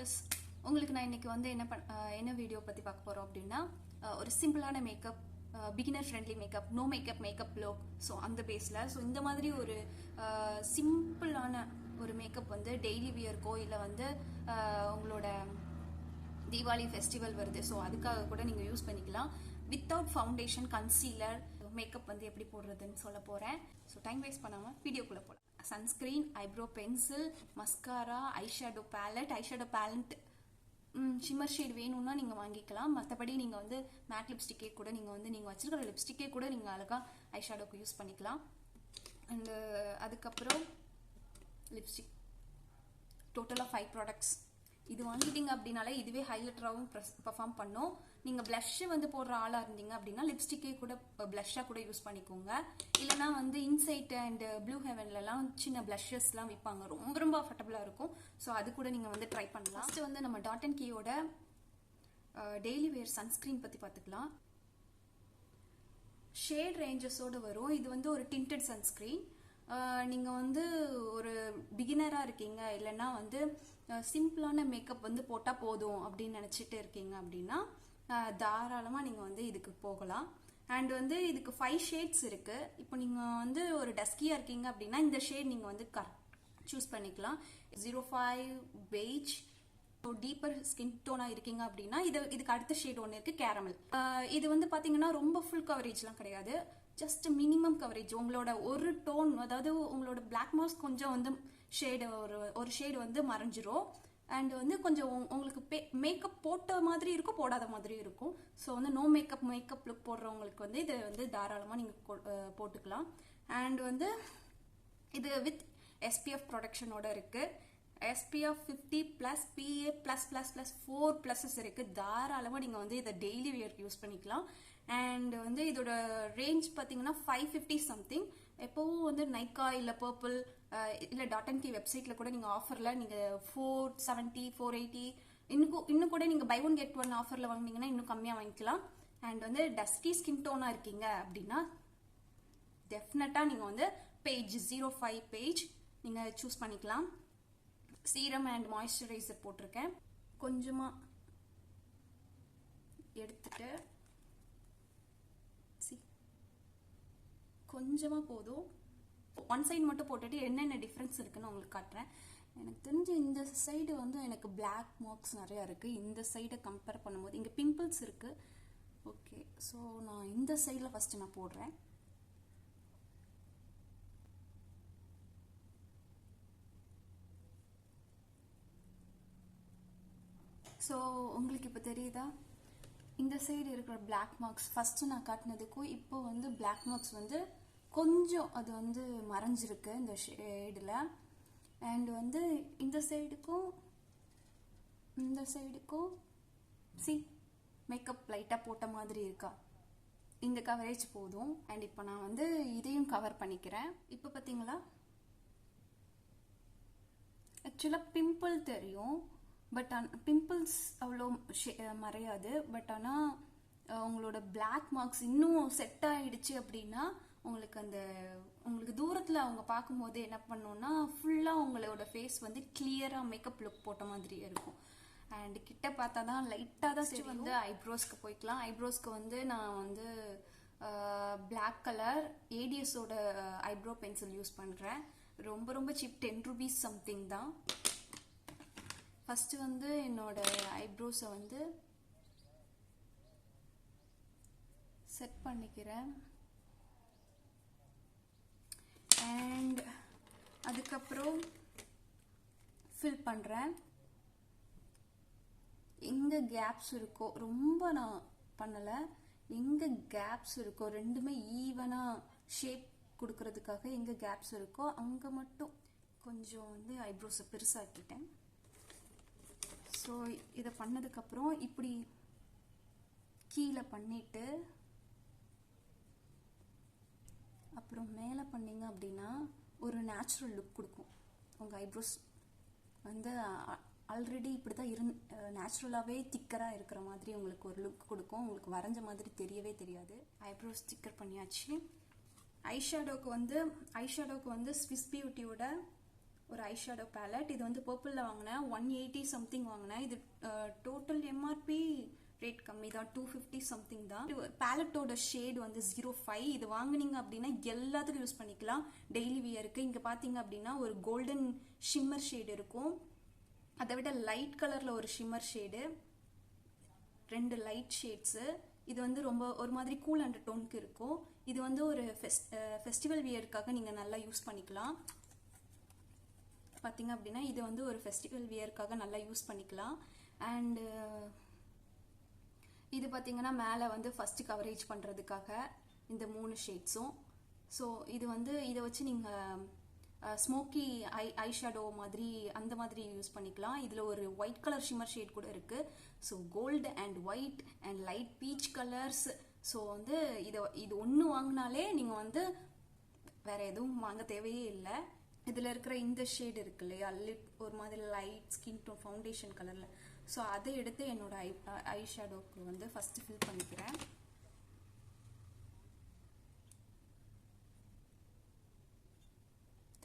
Viewers, உங்களுக்கு நான் இன்னைக்கு வந்து என்ன வீடியோ பற்றி பார்க்க போகிறோம் அப்படின்னா, ஒரு சிம்பிளான makeup, beginner friendly makeup, no makeup look. So அந்த பேஸில் இந்த மாதிரி ஒரு சிம்பிளான ஒரு மேக்கப் வந்து டெய்லி வியர்க்கோ இல்லை வந்து உங்களோட தீபாவளி ஃபெஸ்டிவல் வருது, ஸோ அதுக்காக கூட நீங்கள் யூஸ் பண்ணிக்கலாம். வித்தவுட் ஃபவுண்டேஷன், கன்சீலர் மேக்கப் வந்து எப்படி போடுறதுன்னு சொல்ல போகிறேன். ஸோ டைம் வேஸ்ட் பண்ணாமல் வீடியோக்குள்ளே போகலாம். Sunscreen, eyebrow pencil, mascara, eyeshadow ballot, shimmer shade வேணும்னா நீங்கள் வாங்கிக்கலாம். மற்றபடி நீங்கள் வந்து மேட் லிப்ஸ்டிக்கே கூட நீங்கள் வச்சிருக்கிற லிப்ஸ்டிக்கே கூட நீங்கள் அழகாக ஐஷேடோக்கு யூஸ் பண்ணிக்கலாம். அண்டு அதுக்கப்புறம் லிப்ஸ்டிக், டோட்டலாக 5 ப்ராடக்ட்ஸ். இது வாங்கிட்டீங்க அப்படின்னாலே இதுவே ஹைலைட்டராகவும் பெர்ஃபார்ம் பண்ணும். நீங்கள் ப்ளஷ்ஷு வந்து போடுற ஆளாக இருந்தீங்க அப்படின்னா லிப்ஸ்டிக்கே கூட ப்ளஷ்ஷாக கூட யூஸ் பண்ணிக்கோங்க. இல்லைனா வந்து இன்சைட் அண்ட் ப்ளூ ஹெவன்லலாம் சின்ன ப்ளஷஸ்லாம் விற்பாங்க, ரொம்ப அஃபர்டபுளாக இருக்கும். ஸோ அது கூட நீங்கள் வந்து ட்ரை பண்ணலாம். ஃபஸ்ட்டு வந்து நம்ம டாட் அண்ட் கீயோட டெய்லி வேர் சன்ஸ்க்ரீன் பற்றி பார்த்துக்கலாம். ஷேட் ரேஞ்சஸோடு வரும். இது வந்து ஒரு டிண்டட் சன்ஸ்க்ரீன். நீங்கள் வந்து ஒரு பிகினராக இருக்கீங்க, இல்லைன்னா வந்து சிம்பிளான மேக்கப் வந்து போட்டால் போதும் அப்படின்னு நினச்சிட்டு இருக்கீங்க அப்படின்னா தாராளமாக நீங்கள் வந்து இதுக்கு போகலாம். அண்ட் வந்து இதுக்கு 5 ஷேட்ஸ் இருக்குது. இப்போ நீங்கள் வந்து ஒரு டஸ்கியாக இருக்கீங்க அப்படின்னா இந்த ஷேட் நீங்கள் வந்து சூஸ் பண்ணிக்கலாம். 05 பெய்ஜ். டீப்பர் ஸ்கின் டோனாக இருக்கீங்க அப்படின்னா இதுக்கு அடுத்த ஷேட் ஒன்று இருக்குது, கேரமல். இது வந்து பார்த்தீங்கன்னா ரொம்ப ஃபுல் கவரேஜ்லாம் கிடையாது, ஜஸ்ட் மினிமம் கவரேஜ். உங்களோட ஒரு டோன், அதாவது உங்களோட பிளாக் மார்க்ஸ் கொஞ்சம் வந்து ஷேடு ஒரு ஷேடு வந்து மறைஞ்சிரும். அண்ட் வந்து கொஞ்சம் உங்களுக்கு மேக்கப் போட்ட மாதிரி இருக்கும், போடாத மாதிரி இருக்கும். ஸோ வந்து நோ மேக்கப் லுக் போடுறவங்களுக்கு வந்து இது வந்து தாராளமாக நீங்கள் போட்டுக்கலாம். அண்ட் வந்து இது வித் SPF ப்ரொடெக்ஷனோட இருக்குது. SPF 50+, PA+++, 4 இருக்குது. தாராளமாக நீங்கள் வந்து இதை டெய்லி வியர்க்கு யூஸ் பண்ணிக்கலாம். அண்ட் வந்து இதோட ரேஞ்ச் பார்த்தீங்கன்னா 550 சம்திங். எப்போவும் வந்து நைக்கா இல்லை பர்பிள் இல்லை டாட் அண்ட் கீ வெப்சைட்டில் கூட நீங்கள் ஆஃபரில் நீங்கள் 470, 480 இன்னும் கூட நீங்கள் பை 1 get 1 ஆஃபரில் வாங்கினீங்கன்னா இன்னும் கம்மியாக வாங்கிக்கலாம். அண்ட் வந்து டஸ்கி ஸ்கின் டோனாக இருக்கீங்க அப்படின்னா டெஃபினட்டாக நீங்கள் வந்து பேஜ் 05 பேஜ் நீங்கள் சூஸ் பண்ணிக்கலாம். சீரம் அண்ட் மாய்ஸ்சரைசர் போட்டிருக்கேன். கொஞ்சமாக எடுத்துட்டு கொஞ்சமாக போதும். ஒன் சைடு மட்டும் போட்டுட்டு என்னென்ன டிஃப்ரென்ஸ் இருக்குன்னு உங்களுக்கு காட்டுறேன். எனக்கு தெரிஞ்சு இந்த சைடு வந்து எனக்கு பிளாக் மார்க்ஸ் நிறையா இருக்குது. இந்த சைடை கம்பேர் பண்ணும்போது இங்கே பிம்பிள்ஸ் இருக்குது. ஓகே, ஸோ நான் இந்த சைடில் ஃபஸ்ட்டு நான் போடுறேன். ஸோ உங்களுக்கு இப்போ தெரியுதா, இந்த சைடு இருக்கிற பிளாக் மார்க்ஸ் ஃபஸ்ட்டு நான் காட்டினதுக்கும் இப்போ வந்து பிளாக் மார்க்ஸ் வந்து கொஞ்சம் அது வந்து மறைஞ்சிருக்கு இந்த ஷேடில். அண்ட் வந்து இந்த சைடுக்கும் மேக்கப் லைட்டாக போட்ட மாதிரி இருக்கா. இந்த கவரேஜ் போதும். அண்ட் இப்போ நான் வந்து இதையும் கவர் பண்ணிக்கிறேன். இப்போ பார்த்தீங்களா, ஆக்சுவலாக பிம்பிள் தெரியும், பட் பிம்பிள்ஸ் அவ்வளோ மறையாது. பட் ஆனால் உங்களோட பிளாக் மார்க்ஸ் இன்னும் செட் ஆகிடுச்சு அப்படின்னா உங்களுக்கு தூரத்தில் அவங்க பார்க்கும்போது என்ன பண்ணோன்னா ஃபுல்லாக உங்களோட ஃபேஸ் வந்து கிளியராக மேக்கப் லுக் போட்ட மாதிரி இருக்கும். அண்ட் கிட்ட பார்த்தா தான் லைட்டாக தான் வந்து ஐப்ரோஸ்க்கு போய்க்கலாம். ஐப்ரோஸ்க்கு வந்து நான் வந்து பிளாக் கலர் ஏடிஎஸோட ஐப்ரோ பென்சில் யூஸ் பண்ணுறேன். ரொம்ப சீப், 10 rupees சம்திங் தான். ஃபஸ்ட்டு வந்து என்னோட ஐப்ரோஸை வந்து செட் பண்ணிக்கிறேன். அண்ட் அதுக்கப்புறம் ஃபில் பண்ணுறேன். எங்கே கேப்ஸ் இருக்கோ, ரொம்ப நான் பண்ணலை, எங்கே கேப்ஸ் இருக்கோ ரெண்டுமே ஈவனாக ஷேப் கொடுக்கறதுக்காக எங்கே கேப்ஸ் இருக்கோ அங்கே மட்டும் கொஞ்சம் வந்து ஐப்ரோஸை பெருசாக்கிட்டேன். ஸோ இதை பண்ணதுக்கப்புறம் இப்படி கீழே பண்ணிவிட்டு அப்புறம் மேலே பண்ணிங்க அப்படின்னா ஒரு நேச்சுரல் லுக் கொடுக்கும். உங்கள் ஐப்ரோஸ் வந்து ஆல்ரெடி இப்படி தான் நேச்சுரலாகவே திக்கராக இருக்கிற மாதிரி உங்களுக்கு ஒரு லுக் கொடுக்கும். உங்களுக்கு வரைஞ்ச மாதிரி தெரியவே தெரியாது. ஐப்ரோஸ் திக்கர் பண்ணியாச்சு. ஐஷேடோக்கு வந்து ஸ்விஸ் பியூட்டியோட ஒரு ஐஷேடோ பேலட். இது வந்து பர்பிளில் வாங்கினேன், 180 சம்திங் வாங்கினேன். இது டோட்டல் எம்ஆர்பி ரேட் கம்மி தான், 250 சம்திங் தான். பேலட்டோட ஷேட் வந்து 05. இது வாங்கினீங்க அப்படின்னா எல்லாத்துக்கும் யூஸ் பண்ணிக்கலாம், டெய்லி வியருக்கு. இங்கே பார்த்தீங்க அப்படின்னா ஒரு கோல்டன் ஷிம்மர் ஷேடு இருக்கும், அதை விட லைட் கலரில் ஒரு ஷிம்மர் ஷேடு, 2 லைட் ஷேட்ஸு. இது வந்து ரொம்ப ஒரு மாதிரி கூல் அண்ட் டோனுக்கு இருக்கும். இது வந்து ஒரு ஃபெஸ்டிவல் வியருக்காக நீங்கள் நல்லா யூஸ் பண்ணிக்கலாம். பார்த்தீங்க அப்படின்னா இது வந்து ஒரு ஃபெஸ்டிவல் வியருக்காக நல்லா யூஸ் பண்ணிக்கலாம். அண்டு இது பார்த்தீங்கன்னா மேலே வந்து ஃபஸ்ட்டு கவரேஜ் பண்ணுறதுக்காக இந்த 3 ஷேட்ஸும். ஸோ இது வந்து இதை வச்சு நீங்கள் ஸ்மோக்கி ஐஷேடோ மாதிரி அந்த மாதிரி யூஸ் பண்ணிக்கலாம். இதில் ஒரு ஒயிட் கலர் ஷிம்மர் ஷேட் கூட இருக்குது. So gold and white and light peach colours. So வந்து இது ஒன்று வாங்கினாலே நீங்கள் வந்து வேறு எதுவும் வாங்க தேவையே இல்லை. இதில் இருக்கிற இந்த ஷேட் இருக்கு இல்லையா, லிட் ஒரு மாதிரி லைட் ஸ்கின் டோன் ஃபவுண்டேஷன் கலரில். ஸோ அதை எடுத்து என்னோட ஐ ஷேடோக்கு வந்து ஃபஸ்ட்டு ஃபில் பண்ணிக்கிறேன்.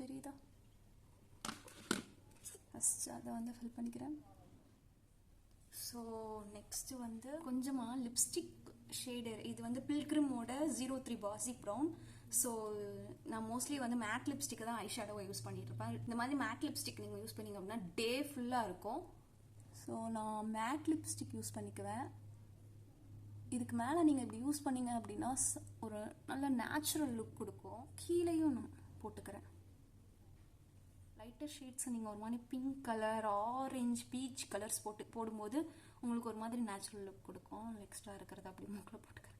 தெரியுதா? ஃபஸ்ட்டு அதை வந்து ஃபில் பண்ணிக்கிறேன். ஸோ நெக்ஸ்ட்டு வந்து கொஞ்சமாக லிப்ஸ்டிக் ஷேடு. இது வந்து பில்கிரிமோட 03 பாசி ப்ரௌன். ஸோ நான் மோஸ்ட்லி வந்து மேட் லிப்ஸ்டிக்கை தான் ஐ ஷேடோவை யூஸ் பண்ணிட்டு இருப்பேன். இந்த மாதிரி மேட் லிப்ஸ்டிக் நீங்கள் யூஸ் பண்ணிங்க அப்படின்னா டே ஃபுல்லாக இருக்கும். ஸோ நான் மேட் லிப்ஸ்டிக் யூஸ் பண்ணிக்குவேன். இதுக்கு மேலே நீங்கள் இப்படி யூஸ் பண்ணிங்க அப்படின்னா ஒரு நல்ல நேச்சுரல் லுக் கொடுக்கும். கீழேயும் நான் போட்டுக்கிறேன். லைட்டர் ஷேட்ஸை நீங்கள் ஒரு மாதிரி pink colour, orange, beach colours போடும்போது உங்களுக்கு ஒரு மாதிரி நேச்சுரல் லுக் கொடுக்கும். எக்ஸ்ட்ரா இருக்கிறத அப்படி மூக்கில் போட்டுக்கிறேன்.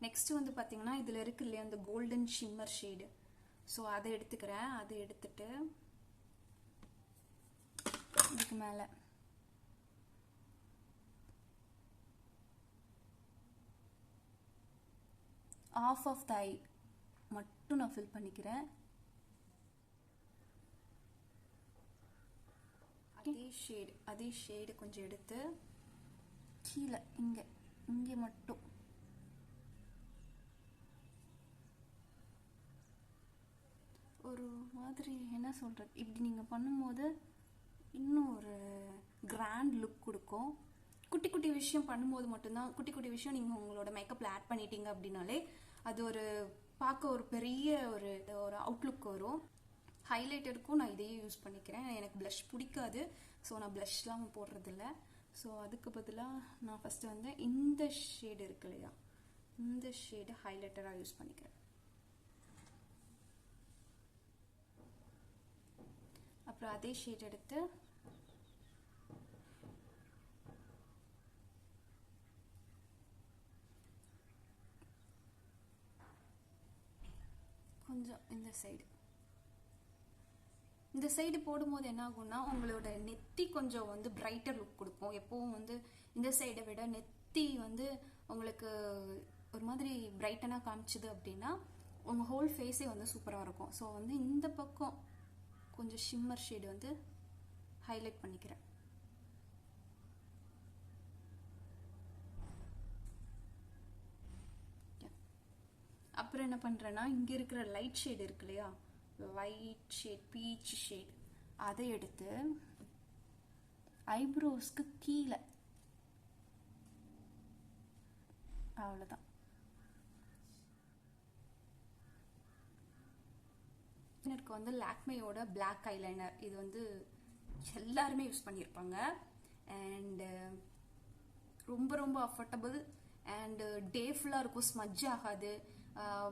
நெக்ஸ்ட் வந்து பார்த்தீங்கன்னா இதில் இருக்கு இல்லையா அந்த கோல்டன் ஷிம்மர் ஷேடு. ஸோ அதை எடுத்துக்கிறேன். அதை எடுத்துட்டு இதுக்கு மேலே ஆஃப் ஆஃப் த ஐ மட்டும் நான் ஃபில் பண்ணிக்கிறேன். அதே ஷேடு கொஞ்சம் எடுத்து கீழே இங்கே மட்டும் ஒரு மாதிரி என்ன சொல்கிறது, இப்படி நீங்கள் பண்ணும்போது இன்னும் ஒரு கிராண்ட் லுக் கொடுக்கும். குட்டி குட்டி விஷயம் பண்ணும்போது மட்டும்தான், குட்டி குட்டி விஷயம் நீங்கள் உங்களோட மேக்கப்பில் ஆட் பண்ணிட்டீங்க அப்படின்னாலே அது ஒரு பார்க்க ஒரு பெரிய ஒரு அவுட்லுக் வரும். ஹைலைட்டருக்கும் நான் இதையே யூஸ் பண்ணிக்கிறேன். எனக்கு ப்ளஷ் பிடிக்காது, ஸோ நான் ப்ளஷ்லாம் போடுறதில்ல. ஸோ அதுக்கு பதிலாக நான் ஃபஸ்ட்டு வந்து இந்த ஷேடு இருக்கு இல்லையா, இந்த ஷேடு ஹைலைட்டராக யூஸ் பண்ணிக்கிறேன். அப்புறம் அதே ஷேட் எடுத்து கொஞ்சம் இந்த சைடு போடும்போது என்ன ஆகும்னா உங்களோட நெத்தி கொஞ்சம் வந்து பிரைட்டர் லுக் கொடுக்கும். எப்பவும் வந்து இந்த சைடை விட நெத்தி வந்து உங்களுக்கு ஒரு மாதிரி பிரைட்டனாக காமிச்சுது அப்படின்னா உங்கள் ஹோல் ஃபேஸே வந்து சூப்பராக இருக்கும். ஸோ வந்து இந்த பக்கம் கொஞ்சம் ஷிம்மர் ஷேடு வந்து ஹைலைட் பண்ணிக்கிறேன். அப்புறம் என்ன பண்ணுறேன்னா இங்கே இருக்கிற லைட் ஷேடு இருக்கு இல்லையா, லைட் ஷேட் பீச் ஷேட், அதை எடுத்து ஐப்ரோஸ்க்கு கீழே அவ்வளோதான். எனக்கு வந்து லாக்மேயோட பிளாக் ஐலைனர், இது வந்து எல்லாருமே யூஸ் பண்ணியிருப்பாங்க. அண்டு ரொம்ப ரொம்ப அஃபோர்டபுள் அண்டு டே ஃபுல்லாக இருக்கும், ஸ்மஜ் ஆகாது,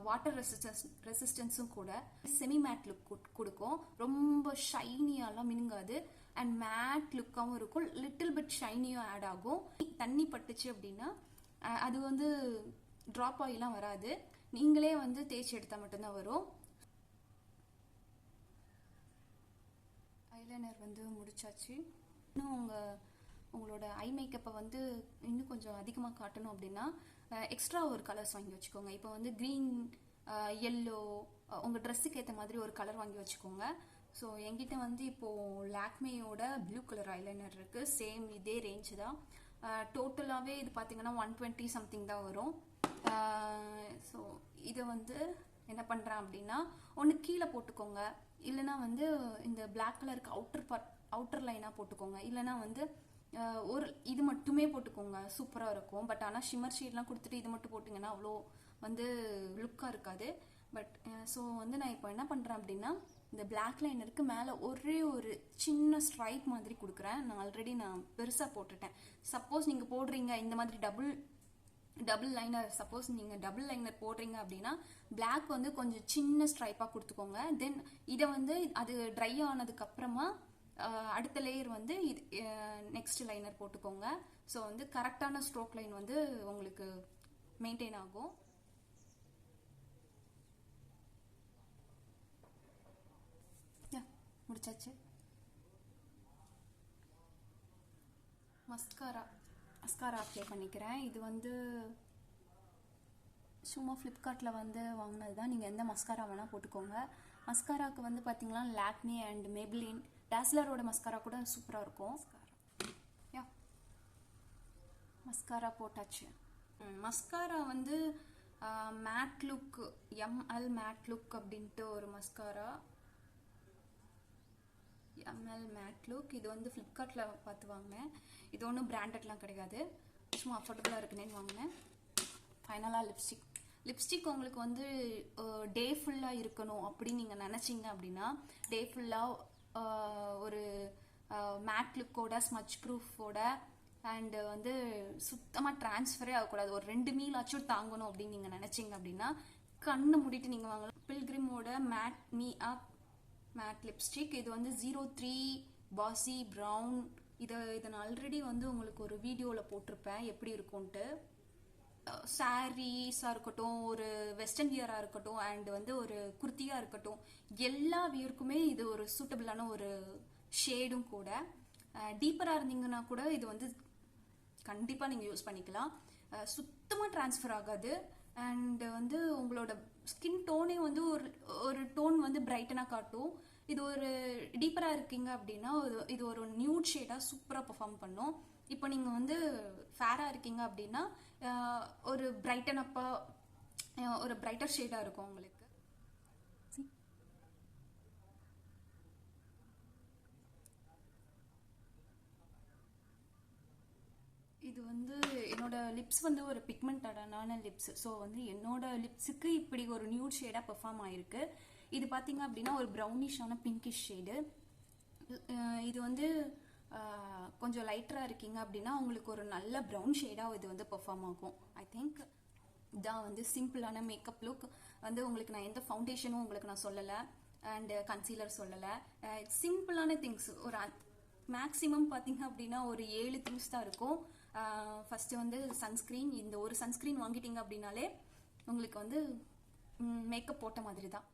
வாட்டர் ரெசிஸ்டன்ஸும் கூட. செமி மேட் லுக் கொடுக்கும், ரொம்ப ஷைனியாலாம் மினுங்காது அண்ட் மேட் லுக்காகவும் இருக்கும். லிட்டில் பிட் ஷைனியும் ஆட் ஆகும். தண்ணி பட்டுச்சு அப்படின்னா அது வந்து ட்ராப் ஆகிலாம் வராது, நீங்களே வந்து தேய்ச்சி எடுத்தால் மட்டும்தான் வரும். ஐலைனர் வந்து முடிச்சாச்சு. இன்னும் உங்களோட ஐ மேக்கப்பை வந்து இன்னும் கொஞ்சம் அதிகமாக காட்டணும் அப்படின்னா எக்ஸ்ட்ரா ஒரு கலர்ஸ் வாங்கி வச்சுக்கோங்க. இப்போ வந்து க்ரீன், எல்லோ, உங்கள் ட்ரெஸ்ஸுக்கு ஏற்ற மாதிரி ஒரு கலர் வாங்கி வச்சுக்கோங்க. ஸோ என்கிட்ட வந்து இப்போது லாக்மேயோட ப்ளூ கலர் ஐலைனர் இருக்குது, சேம் இதே ரேஞ்சு தான். டோட்டலாகவே இது பார்த்தீங்கன்னா 120 சம்திங் தான் வரும். ஸோ இதை வந்து என்ன பண்ணுறேன் அப்படின்னா, ஒன்று கீழே போட்டுக்கோங்க, இல்லைனா வந்து இந்த பிளாக் கலருக்கு அவுட்டர் லைனாக போட்டுக்கோங்க, இல்லைனா வந்து ஒரு இது மட்டுமே போட்டுக்கோங்க, சூப்பராக இருக்கும். பட் ஆனால் ஷிம்மர் ஷேட்லாம் கொடுத்துட்டு இது மட்டும் போட்டிங்கன்னா அவ்வளோ வந்து லுக்காக இருக்காது. பட் ஸோ வந்து நான் இப்போ என்ன பண்ணுறேன் அப்படின்னா, இந்த பிளாக் லைனருக்கு மேலே ஒரே ஒரு சின்ன ஸ்ட்ரைப் மாதிரி கொடுக்குறேன். நான் ஆல்ரெடி பெருசாக போட்டுட்டேன். சப்போஸ் நீங்கள் போடுறீங்க இந்த மாதிரி டபுள் லைனர், சப்போஸ் நீங்கள் டபுள் லைனர் போடுறீங்க அப்படின்னா பிளாக் வந்து கொஞ்சம் சின்ன ஸ்ட்ரைப்பாக கொடுத்துக்கோங்க. தென் இதை வந்து அது ட்ரை ஆனதுக்கு அப்புறமா அடுத்த லேயர் வந்து இது நெக்ஸ்ட் லைனர் போட்டுக்கோங்க. ஸோ வந்து கரெக்டான ஸ்ட்ரோக் லைன் வந்து உங்களுக்கு மெயின்டைன் ஆகும். முடிச்சாச்சு. மஸ்காரா அப்ளை பண்ணிக்கிறேன். இது வந்து சும்மா ஃப்ளிப்கார்ட்டில் வந்து வாங்கினது தான். நீங்கள் எந்த மஸ்காரா வேணால் போட்டுக்கோங்க. மஸ்காராவுக்கு வந்து பார்த்தீங்கன்னா லாக்மே அண்ட் மேபிளின் டாஸ்லரோட மஸ்காரா கூட சூப்பராக இருக்கும். மஸ்காரா போட்டாச்சு. மஸ்காரா வந்து mat look, ML mat look அப்படின்ட்டு ஒரு மஸ்காரா, எம்எல் மேட் லுக். இது வந்து ஃப்ளிப்கார்ட்டில் பார்த்து வாங்கினேன். இது ஒன்றும் பிராண்டட்லாம் கிடையாது, சும்மா அஃபோர்டபுளாக இருக்குன்னு வாங்கினேன். ஃபைனலாக லிப்ஸ்டிக் உங்களுக்கு வந்து டே ஃபுல்லாக இருக்கணும் அப்படின்னு நீங்கள் நினச்சிங்க அப்படின்னா, டே ஃபுல்லாக ஒரு மேட் லுக்கோட ஸ்மச் ப்ரூஃபோட அண்டு வந்து சுத்தமாக ட்ரான்ஸ்ஃபரே ஆகக்கூடாது, ஒரு 2 மீலாச்சும் தாங்கணும் அப்படின்னு நீங்கள் நினச்சிங்க அப்படின்னா கண்ணை மூடிட்டு நீங்கள் வாங்கலாம். பில்கிரிமோட made me up matte lipstick. இது வந்து 03 பாசி ப்ரௌன். இதை நான் ஆல்ரெடி வந்து உங்களுக்கு ஒரு வீடியோவில் போட்டிருப்பேன் எப்படி இருக்கும்ன்ட்டு. சாரீஸாக இருக்கட்டும், ஒரு வெஸ்டர்ன் வியராக இருக்கட்டும், அண்ட் வந்து ஒரு குர்த்தியாக இருக்கட்டும், எல்லா வியருக்குமே இது ஒரு சூட்டபிளான ஒரு ஷேடும் கூட. டீப்பராக இருந்தீங்கன்னா கூட இது வந்து கண்டிப்பாக நீங்கள் யூஸ் பண்ணிக்கலாம். சுத்தமாக ட்ரான்ஸ்ஃபர் ஆகாது. அண்ட் வந்து உங்களோட ஸ்கின் டோனே வந்து ஒரு டோன் வந்து பிரைட்டனாக காட்டும். இது ஒரு டீப்பராக இருக்கீங்க அப்படின்னா இது ஒரு நியூட் ஷேடாக சூப்பராக பெர்ஃபார்ம் பண்ணும். இப்போ நீங்கள் வந்து ஃபேராக இருக்கீங்க அப்படின்னா ஒரு ஒரு பிரைட்டர் ஷேடாக இருக்கும் உங்களுக்கு. இது வந்து என்னோட லிப்ஸ் வந்து ஒரு பிக்மெண்டடான லிப்ஸ். ஸோ வந்து என்னோட லிப்ஸுக்கு இப்படி ஒரு நியூட் ஷேடாக பெர்ஃபார்ம் ஆயிருக்கு. இது பார்த்தீங்க அப்படின்னா ஒரு ப்ரௌனிஷான பிங்கிஷ் ஷேடு. இது வந்து கொஞ்சம் லைட்டராக இருக்கீங்க அப்படின்னா உங்களுக்கு ஒரு நல்ல ப்ரௌன் ஷேடாக இது வந்து பெர்ஃபார்ம் ஆகும். ஐ திங்க் இதான் வந்து சிம்பிளான மேக்கப் லுக். வந்து உங்களுக்கு நான் எந்த ஃபவுண்டேஷனும் உங்களுக்கு நான் சொல்லலை, அண்ட் கன்சீலர் சொல்லலை. சிம்பிளான திங்ஸ் ஒரு மேக்ஸிமம் பார்த்தீங்க அப்படின்னா ஒரு 7 திங்ஸ் தான் இருக்கும். ஃபஸ்ட்டு வந்து சன்ஸ்க்ரீன். இந்த ஒரு சன்ஸ்க்ரீன் வாங்கிட்டீங்க அப்படின்னாலே உங்களுக்கு வந்து மேக்கப் போட்ட மாதிரி தான்.